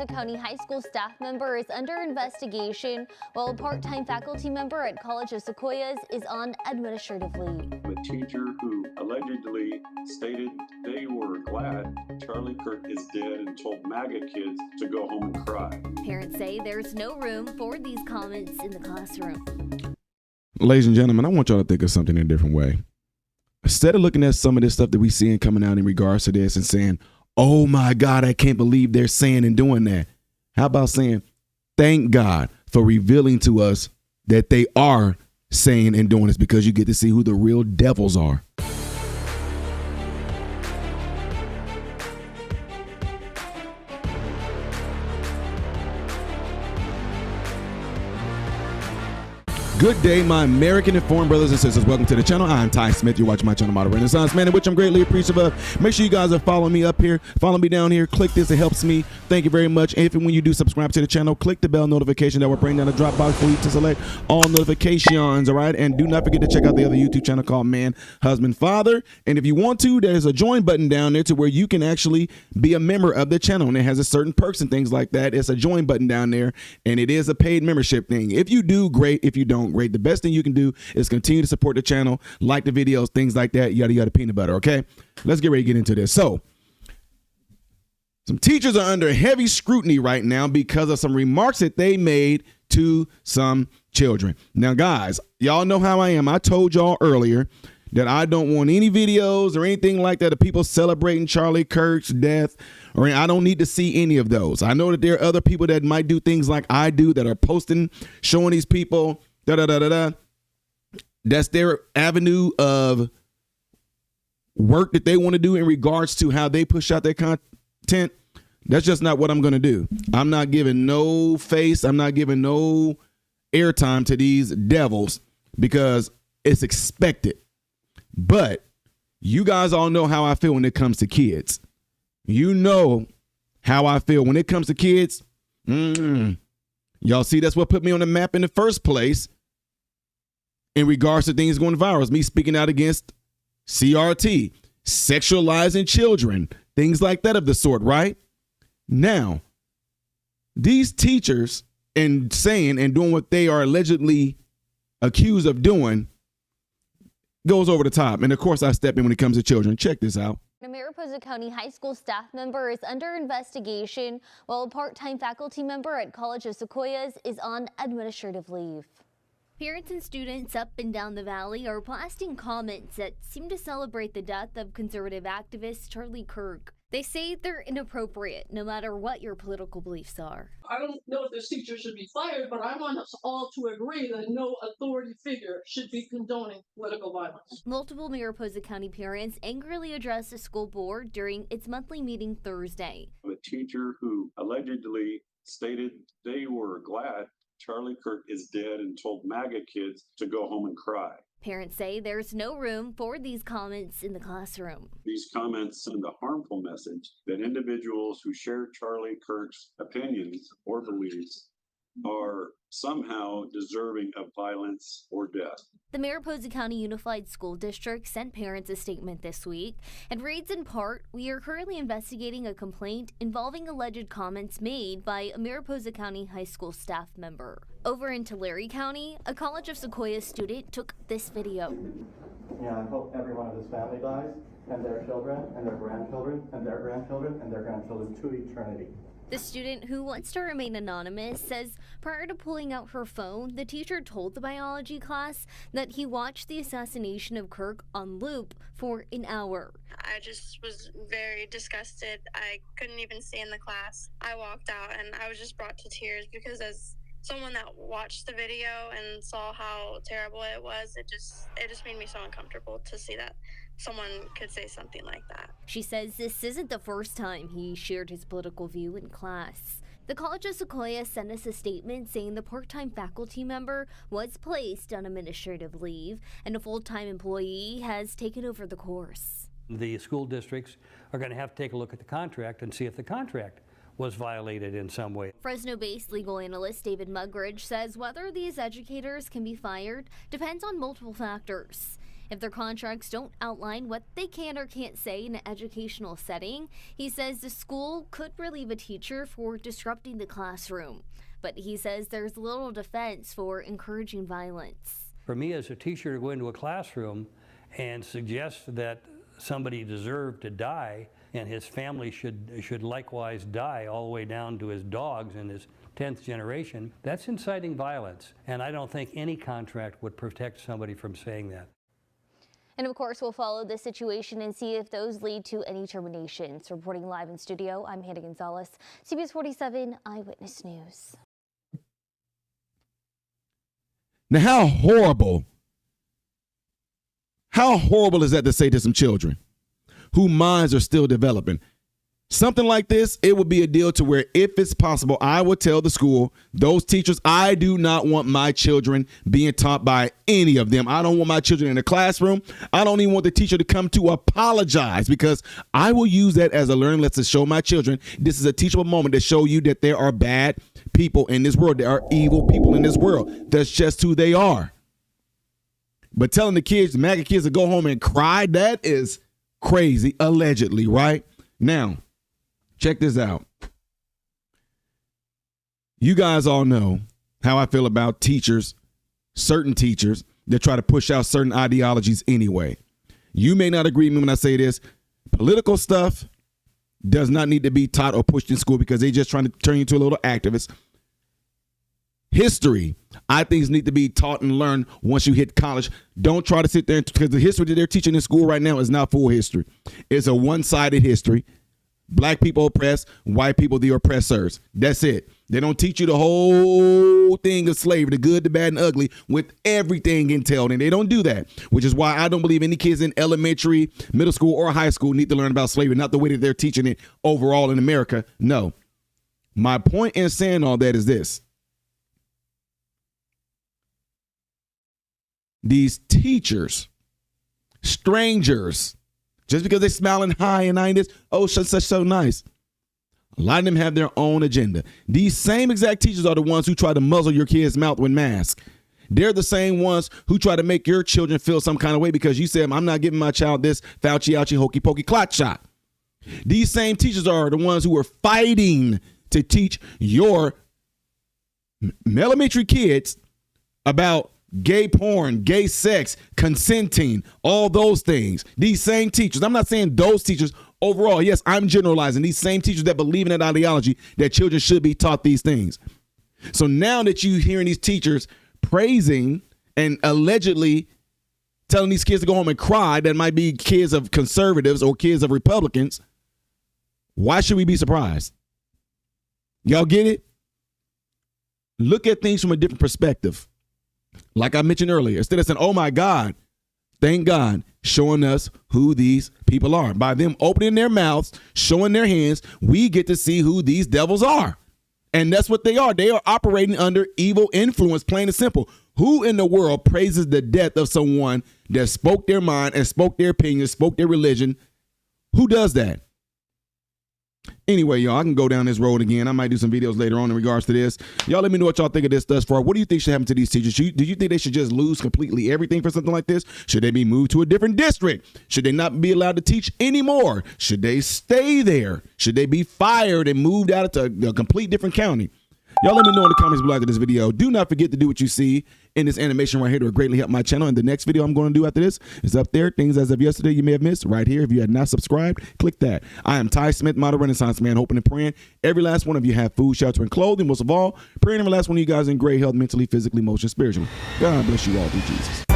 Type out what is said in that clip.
Mariposa County High School staff member is under investigation, while a part-time faculty member at College of Sequoias is on administrative leave. A teacher who allegedly stated they were glad Charlie Kirks is dead and told MAGA kids to go home and cry. Parents say there's no room for these comments in the classroom. Ladies and gentlemen, I want y'all to think of something in a different way. Instead of looking at some of this stuff that we see coming out in regards to this and saying, oh my God, I can't believe they're saying and doing that. How about saying, thank God for revealing to us that they are saying and doing this, because you get to see who the real devils are. Good day, my American informed brothers and sisters. Welcome to the channel. I'm Ty Smith. You're watching my channel, Model Renaissance Man, in which I'm greatly appreciative of. Make sure you guys are following me up here. Follow me down here. Click this. It helps me. Thank you very much. And if and when you do subscribe to the channel, click the bell notification that will bring down the drop box for you to select all notifications. All right. And do not forget to check out the other YouTube channel called Man, Husband, Father. And if you want to, there's a join button down there to where you can actually be a member of the channel. And it has a certain perks and things like that. It's a join button down there. And it is a paid membership thing. If you do, great. If you don't, great. The best thing you can do is continue to support the channel, like the videos, things like that, yada yada, peanut butter. Okay, let's get ready to get into this. So some teachers are under heavy scrutiny right now because of some remarks that they made to some children. Now guys, y'all know how I am. I told y'all earlier that I don't want any videos or anything like that of people celebrating Charlie Kirks' death, or I don't need to see any of those. I know that there are other people that might do things like I do, that are posting, showing these people that's their avenue of work that they want to do in regards to how they push out their content. That's just not what I'm going to do. I'm not giving no face. I'm not giving no airtime to these devils because it's expected. But you guys all know how I feel when it comes to kids. You know how I feel when it comes to kids. Y'all see, that's what put me on the map in the first place in regards to things going viral. It's me speaking out against CRT, sexualizing children, things like that of the sort, right? Now, these teachers and saying and doing what they are allegedly accused of doing goes over the top. And of course, I step in when it comes to children. Check this out. A Mariposa County High School staff member is under investigation, while a part-time faculty member at College of Sequoias is on administrative leave. Parents and students up and down the valley are blasting comments that seem to celebrate the death of conservative activist Charlie Kirks. They say they're inappropriate, no matter what your political beliefs are. I don't know if this teacher should be fired, but I want us all to agree that no authority figure should be condoning political violence. Multiple Mariposa County parents angrily addressed the school board during its monthly meeting Thursday. A teacher who allegedly stated they were glad Charlie Kirks is dead and told MAGA kids to go home and cry. Parents say there's no room for these comments in the classroom. These comments send a harmful message that individuals who share Charlie Kirks' opinions or beliefs are somehow deserving of violence or death. The Mariposa County Unified School District sent parents a statement this week and reads in part, "We are currently investigating a complaint involving alleged comments made by a Mariposa County high school staff member." Over in Tulare County, a College of Sequoias student took this video. Yeah, I hope every one of this family dies, and their children, and their grandchildren, and their grandchildren, and their grandchildren to eternity. The student, who wants to remain anonymous, says prior to pulling out her phone, the teacher told the biology class that he watched the assassination of Kirks on loop for an hour. I just was very disgusted. I couldn't even stay in the class. I walked out and I was just brought to tears because as someone that watched the video and saw how terrible it was, it just made me so uncomfortable to see that someone could say something like that. She says this isn't the first time he shared his political view in class. The College of Sequoia sent us a statement saying the part-time faculty member was placed on administrative leave and a full-time employee has taken over the course. The school districts are going to have to take a look at the contract and see if the contract was violated in some way. Fresno-based legal analyst David Mugridge says whether these educators can be fired depends on multiple factors. If their contracts don't outline what they can or can't say in an educational setting, he says the school could relieve a teacher for disrupting the classroom. But he says there's little defense for encouraging violence. For me as a teacher to go into a classroom and suggest that somebody deserved to die and his family should likewise die all the way down to his dogs in his 10th generation, that's inciting violence. And I don't think any contract would protect somebody from saying that. And of course, we'll follow this situation and see if those lead to any terminations. Reporting live in studio, I'm Hannah Gonzalez, CBS 47 Eyewitness News. Now, how horrible is that to say to some children whose minds are still developing? Something like this, it would be a deal to where, if it's possible, I would tell the school, those teachers, I do not want my children being taught by any of them. I don't want my children in the classroom. I don't even want the teacher to come to apologize, because I will use that as a learning lesson to show my children this is a teachable moment to show you that there are bad people in this world. There are evil people in this world. That's just who they are. But telling the kids, the MAGA kids, to go home and cry, that is crazy, allegedly, right? Now, check this out. You guys all know how I feel about teachers, certain teachers that try to push out certain ideologies anyway. You may not agree with me when I say this. Political stuff does not need to be taught or pushed in school because they're just trying to turn you into a little activist. History, I think, need to be taught and learned once you hit college. Don't try to sit there, because the history that they're teaching in school right now is not full history. It's a one-sided history. Black people oppressed, white people the oppressors. That's it. They don't teach you the whole thing of slavery, the good, the bad, and ugly, with everything entailed. And they don't do that, which is why I don't believe any kids in elementary, middle school, or high school need to learn about slavery, not the way that they're teaching it overall in America. No. My point in saying all that is this. These teachers, strangers, just because they're smiling high and I this, oh, such so nice. A lot of them have their own agenda. These same exact teachers are the ones who try to muzzle your kid's mouth with masks. They're the same ones who try to make your children feel some kind of way because you said, I'm not giving my child this Fauci, ouchie, hokey pokey clot shot. These same teachers are the ones who are fighting to teach your elementary kids about gay porn, gay sex, consenting, all those things. These same teachers, I'm not saying those teachers overall. Yes, I'm generalizing. These same teachers that believe in that ideology that children should be taught these things. So now that you're hearing these teachers praising and allegedly telling these kids to go home and cry, that might be kids of conservatives or kids of Republicans, why should we be surprised? Y'all get it? Look at things from a different perspective. Like I mentioned earlier, instead of saying, oh my God, thank God, showing us who these people are. By them opening their mouths, showing their hands, we get to see who these devils are. And that's what they are. They are operating under evil influence, plain and simple. Who in the world praises the death of someone that spoke their mind and spoke their opinion, spoke their religion? Who does that? Anyway, y'all, I can go down this road again. I might do some videos later on in regards to this. Y'all let me know what y'all think of this thus far. What do you think should happen to these teachers? Do you think they should just lose completely everything for something like this? Should they be moved to a different district? Should they not be allowed to teach anymore? Should they stay there? Should they be fired and moved out to a complete different county? Y'all let me know in the comments below after this video. Do not forget to do what you see in this animation right here to greatly help my channel. And the next video I'm going to do after this is up there. Things as of yesterday you may have missed right here. If you had not subscribed, click that. I am Ty Smith, model Renaissance man, hoping and praying every last one of you have food, shelter, and clothing. Most of all, praying every last one of you guys in great health, mentally, physically, emotionally, spiritually. God bless you all through Jesus.